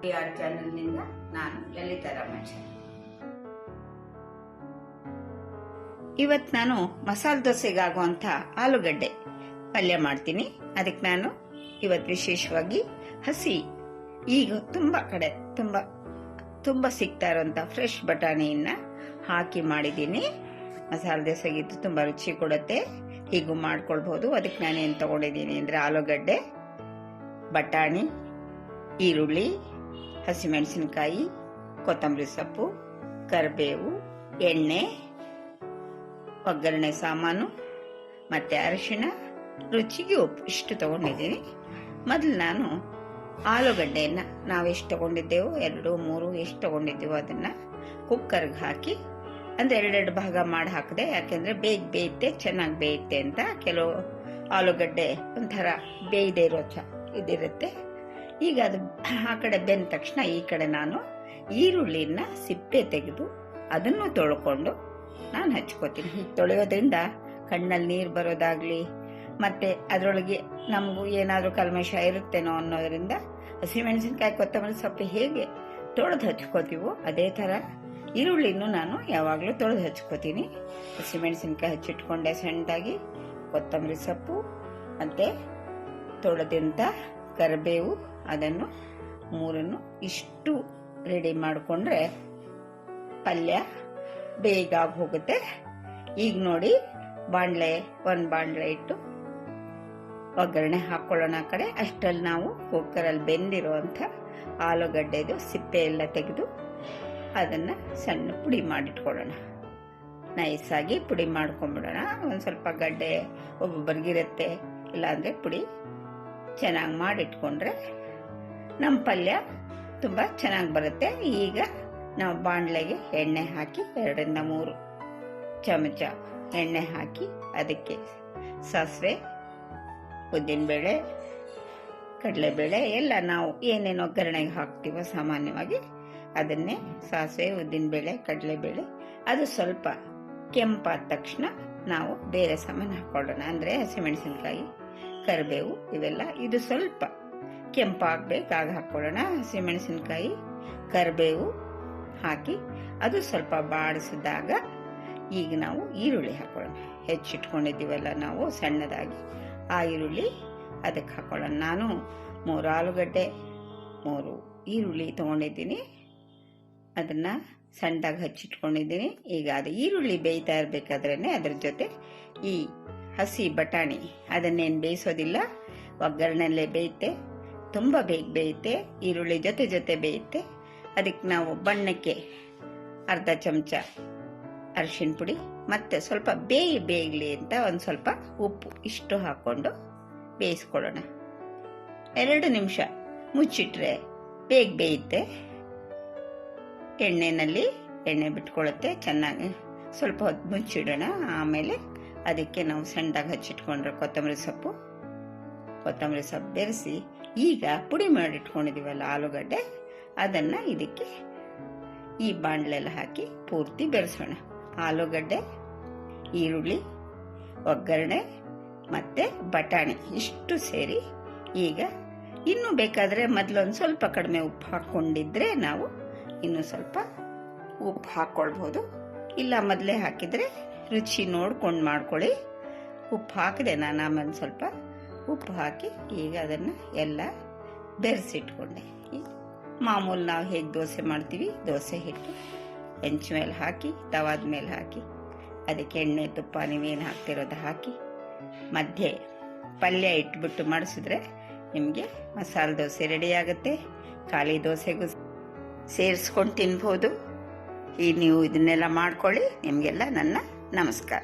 Happy art ಚಾನಲ್ನಿಂದ ನಾನು ಲಲಿತಾ ರಾಮಾಚಾರಿ. ಇವತ್ತು ನಾನು ಮಸಾಲೆ ದೋಸೆಗಾಗುವಂಥ ಆಲೂಗಡ್ಡೆ ಪಲ್ಯ ಮಾಡ್ತೀನಿ. ಅದಕ್ಕೆ ನಾನು ಇವತ್ತು ವಿಶೇಷವಾಗಿ ಹಸಿ, ಈಗ ತುಂಬ ಕಡೆ ತುಂಬ ಸಿಗ್ತಾ ಇರೋಂಥ ಫ್ರೆಶ್ ಬಟಾಣಿಯನ್ನು ಹಾಕಿ ಮಾಡಿದ್ದೀನಿ. ಮಸಾಲೆ ದೋಸೆಗಿದ್ದು ತುಂಬ ರುಚಿ ಕೊಡುತ್ತೆ. ಹೀಗೂ ಮಾಡ್ಕೊಳ್ಬೋದು. ಅದಕ್ಕೆ ನಾನೇನು ತೊಗೊಂಡಿದ್ದೀನಿ ಅಂದರೆ ಆಲೂಗಡ್ಡೆ, ಬಟಾಣಿ, ಈರುಳ್ಳಿ, ಹಸಿಮೆಣಸಿನಕಾಯಿ, ಕೊತ್ತಂಬರಿ ಸೊಪ್ಪು, ಕರಿಬೇವು, ಎಣ್ಣೆ, ಒಗ್ಗರಣೆ ಸಾಮಾನು ಮತ್ತು ಅರಿಶಿಣ, ರುಚಿಗೆ ಉಪ್ಪು ಇಷ್ಟು ತೊಗೊಂಡಿದ್ದೀನಿ. ಮೊದಲು ನಾನು ಆಲೂಗಡ್ಡೆಯನ್ನು ನಾವು ಎಷ್ಟು ತೊಗೊಂಡಿದ್ದೆವು, 2, 3 ಎಷ್ಟು ತೊಗೊಂಡಿದ್ದೆವು ಅದನ್ನು ಕುಕ್ಕರ್ಗೆ ಹಾಕಿ ಅಂದರೆ 2 ಭಾಗ ಮಾಡಿ ಹಾಕಿದೆ. ಯಾಕೆಂದರೆ ಬೇಯುತ್ತೆ, ಚೆನ್ನಾಗಿ ಬೇಯುತ್ತೆ ಅಂತ. ಕೆಲವು ಆಲೂಗಡ್ಡೆ ಒಂಥರ ಬೇಯದೇ ಇರೋ ಇದಿರುತ್ತೆ. ಈಗ ಅದು ಆ ಕಡೆ ಬೆಂದ ತಕ್ಷಣ ಈ ಕಡೆ ನಾನು ಈರುಳ್ಳಿನ ಸಿಪ್ಪೆ ತೆಗೆದು ಅದನ್ನು ತೊಳ್ಕೊಂಡು ನಾನು ಹಚ್ಕೋತೀನಿ. ಹೀಗೆ ತೊಳೆಯೋದ್ರಿಂದ ಕಣ್ಣಲ್ಲಿ ನೀರು ಬರೋದಾಗಲಿ ಮತ್ತು ಅದರೊಳಗೆ ನಮಗೂ ಏನಾದರೂ ಕಲ್ಮಶ ಇರುತ್ತೇನೋ ಅನ್ನೋದರಿಂದ ಹಸಿಮೆಣಸಿನ್ಕಾಯಿ, ಕೊತ್ತಂಬರಿ ಸೊಪ್ಪು ಹೇಗೆ ತೊಳೆದು ಹಚ್ಕೋತೀವೋ ಅದೇ ಥರ ಈರುಳ್ಳಿನೂ ನಾನು ಯಾವಾಗಲೂ ತೊಳೆದು ಹಚ್ಕೋತೀನಿ. ಹಸಿಮೆಣಸಿನ್ಕಾಯಿ ಹಚ್ಚಿಟ್ಕೊಂಡೆ ಸಣ್ಣದಾಗಿ, ಕೊತ್ತಂಬರಿ ಸೊಪ್ಪು ಮತ್ತು ತೊಳೆದಂಥ ಕರಿಬೇವು, ಅದನ್ನು 3 ಇಷ್ಟು ರೆಡಿ ಮಾಡಿಕೊಂಡ್ರೆ ಪಲ್ಯ ಬೇಗ ಹೋಗುತ್ತೆ. ಈಗ ನೋಡಿ ಒಂದು ಬಾಣಲೆ ಇಟ್ಟು ಒಗ್ಗರಣೆ ಹಾಕ್ಕೊಳ್ಳೋಣ. ಆ ಕಡೆ ಅಷ್ಟರಲ್ಲಿ ನಾವು ಕುಕ್ಕರಲ್ಲಿ ಬೆಂದಿರುವಂಥ ಆಲೂಗಡ್ಡೆದು ಸಿಪ್ಪೆ ಎಲ್ಲ ತೆಗೆದು ಅದನ್ನು ಸಣ್ಣ ಪುಡಿ ಮಾಡಿಟ್ಕೊಳ್ಳೋಣ. ನೈಸಾಗಿ ಪುಡಿ ಮಾಡ್ಕೊಂಬಿಡೋಣ. ಒಂದು ಸ್ವಲ್ಪ ಗಡ್ಡೆ ಒಬ್ಬೊಬ್ಬರಿಗಿರುತ್ತೆ, ಇಲ್ಲಾಂದರೆ ಪುಡಿ ಚೆನ್ನಾಗಿ ಮಾಡಿಟ್ಕೊಂಡ್ರೆ ನಮ್ಮ ಪಲ್ಯ ತುಂಬ ಚೆನ್ನಾಗಿ ಬರುತ್ತೆ. ಈಗ ನಾವು ಬಾಣಲೆಗೆ ಎಣ್ಣೆ ಹಾಕಿ 2ರಿಂದ 3 ಚಮಚ ಎಣ್ಣೆ ಹಾಕಿ ಅದಕ್ಕೆ ಸಾಸಿವೆ, ಉದ್ದಿನಬೇಳೆ, ಕಡಲೆಬೇಳೆ ಎಲ್ಲ ನಾವು ಏನೇನು ಒಗ್ಗರಣೆಗೆ ಹಾಕ್ತೀವೋ ಸಾಮಾನ್ಯವಾಗಿ ಅದನ್ನೇ ಸಾಸಿವೆ, ಉದ್ದಿನಬೇಳೆ, ಕಡಲೆಬೇಳೆ ಅದು ಸ್ವಲ್ಪ ಕೆಂಪಾದ ತಕ್ಷಣ ನಾವು ಬೇರೆ ಸಾಮಾನು ಹಾಕ್ಕೊಳ್ಳೋಣ. ಅಂದರೆ ಹಸಿಮೆಣಸಿನ್ಕಾಯಿ, ಕರಿಬೇವು ಇವೆಲ್ಲ ಇದು ಸ್ವಲ್ಪ ಕೆಂಪಾಗಬೇಕು ಆಗ ಹಾಕ್ಕೊಳ್ಳೋಣ. ಹಸಿಮೆಣಸಿನ್ಕಾಯಿ, ಕರಿಬೇವು ಹಾಕಿ ಅದು ಸ್ವಲ್ಪ ಬಾಡಿಸಿದಾಗ ಈಗ ನಾವು ಈರುಳ್ಳಿ ಹಾಕ್ಕೊಳ್ಳೋಣ. ಹೆಚ್ಚಿಟ್ಕೊಂಡಿದ್ದೀವಲ್ಲ ನಾವು ಸಣ್ಣದಾಗಿ, ಆ ಈರುಳ್ಳಿ ಅದಕ್ಕೆ ಹಾಕ್ಕೊಳ್ಳೋಣ. ನಾನು 3 ಆಲೂಗಡ್ಡೆ, 3 ಈರುಳ್ಳಿ ತೊಗೊಂಡಿದ್ದೀನಿ. ಅದನ್ನು ಸಣ್ಣದಾಗಿ ಹಚ್ಚಿಟ್ಕೊಂಡಿದ್ದೀನಿ. ಈಗ ಅದು ಈರುಳ್ಳಿ ಬೇಯ್ತಾ ಇರಬೇಕಾದ್ರೇ ಅದ್ರ ಜೊತೆ ಈ ಹಸಿ ಬಟಾಣಿ ಅದನ್ನೇನು ಬೇಯಿಸೋದಿಲ್ಲ, ಒಗ್ಗರಣೆಲ್ಲೇ ಬೇಯುತ್ತೆ, ತುಂಬ ಬೇಗ ಬೇಯುತ್ತೆ, ಈರುಳ್ಳಿ ಜೊತೆ ಬೇಯುತ್ತೆ. ಅದಕ್ಕೆ ನಾವು ಬಣ್ಣಕ್ಕೆ ಅರ್ಧ ಚಮಚ ಅರಿಶಿನ ಪುಡಿ ಮತ್ತು ಸ್ವಲ್ಪ ಬೇಯಲಿ ಅಂತ ಒಂದು ಸ್ವಲ್ಪ ಉಪ್ಪು ಇಷ್ಟು ಹಾಕ್ಕೊಂಡು ಬೇಯಿಸ್ಕೊಳ್ಳೋಣ. 2 ನಿಮಿಷ ಮುಚ್ಚಿಟ್ರೆ ಬೇಗ ಬೇಯುತ್ತೆ. ಎಣ್ಣೆ ಬಿಟ್ಕೊಳ್ಳುತ್ತೆ ಚೆನ್ನಾಗಿ. ಸ್ವಲ್ಪ ಹೊತ್ತು ಮುಚ್ಚಿಡೋಣ. ಆಮೇಲೆ ಅದಕ್ಕೆ ನಾವು ಸಣ್ಣದಾಗಿ ಹಚ್ಚಿಟ್ಕೊಂಡ್ರೆ ಕೊತ್ತಂಬರಿ ಸೊಪ್ಪು ಬೆರೆಸಿ ಈಗ ಪುಡಿ ಮಾಡಿಟ್ಕೊಂಡಿದ್ದೀವಲ್ಲ ಆಲೂಗಡ್ಡೆ ಅದನ್ನು ಇದಕ್ಕೆ ಈ ಬಾಣಲೆಲ್ಲ ಹಾಕಿ ಪೂರ್ತಿ ಬೆರೆಸೋಣ. ಆಲೂಗಡ್ಡೆ, ಈರುಳ್ಳಿ, ಒಗ್ಗರಣೆ ಮತ್ತು ಬಟಾಣಿ ಇಷ್ಟು ಸೇರಿ ಈಗ ಇನ್ನೂ ಬೇಕಾದರೆ ಮೊದಲೊಂದು ಸ್ವಲ್ಪ ಕಡಿಮೆ ಉಪ್ಪು ಹಾಕ್ಕೊಂಡಿದ್ರೆ ನಾವು ಇನ್ನೂ ಸ್ವಲ್ಪ ಉಪ್ಪು ಹಾಕ್ಕೊಳ್ಬೋದು. ಇಲ್ಲ ಮೊದಲೇ ಹಾಕಿದರೆ ರುಚಿ ನೋಡ್ಕೊಂಡು ಮಾಡ್ಕೊಳ್ಳಿ. ಉಪ್ಪು ಹಾಕಿದೆ ನಾನು, ಆಮೇಲೆ ಸ್ವಲ್ಪ ಉಪ್ಪು ಹಾಕಿ ಈಗ ಅದನ್ನು ಎಲ್ಲ ಬೆರೆಸಿಟ್ಕೊಂಡೆ. ಮಾಮೂಲು ನಾವು ಹೇಗೆ ದೋಸೆ ಮಾಡ್ತೀವಿ, ದೋಸೆ ಹಿಟ್ಟು ಹೆಂಚು ಮೇಲೆ ಹಾಕಿ, ತವಾದ ಮೇಲೆ ಹಾಕಿ, ಅದಕ್ಕೆ ಎಣ್ಣೆ, ತುಪ್ಪ ನೀವೇನು ಹಾಕ್ತಿರೋದು ಹಾಕಿ ಮಧ್ಯೆ ಪಲ್ಯ ಇಟ್ಬಿಟ್ಟು ಮಾಡಿಸಿದ್ರೆ ನಿಮಗೆ ಮಸಾಲೆ ದೋಸೆ ರೆಡಿ ಆಗುತ್ತೆ. ಖಾಲಿ ದೋಸೆಗೂ ಸೇರಿಸ್ಕೊಂಡು ತಿನ್ಬೋದು. ನೀವು ಇದನ್ನೆಲ್ಲ ಮಾಡ್ಕೊಳ್ಳಿ. ನಿಮಗೆಲ್ಲ ನನ್ನ ನಮಸ್ಕಾರ.